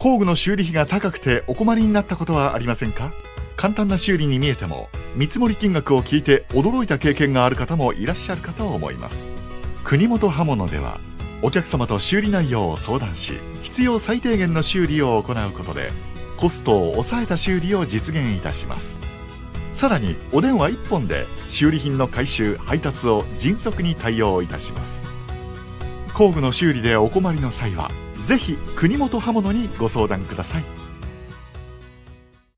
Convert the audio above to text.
工具の修理費が高くてお困りになったことはありませんか？簡単な修理に見えても見積もり金額を聞いて驚いた経験がある方もいらっしゃるかと思います。国本刃物ではお客様と修理内容を相談し、必要最低限の修理を行うことでコストを抑えた修理を実現いたします。さらにお電話1本で修理品の回収・配達を迅速に対応いたします。工具の修理でお困りの際はぜひ国本刃物にご相談ください。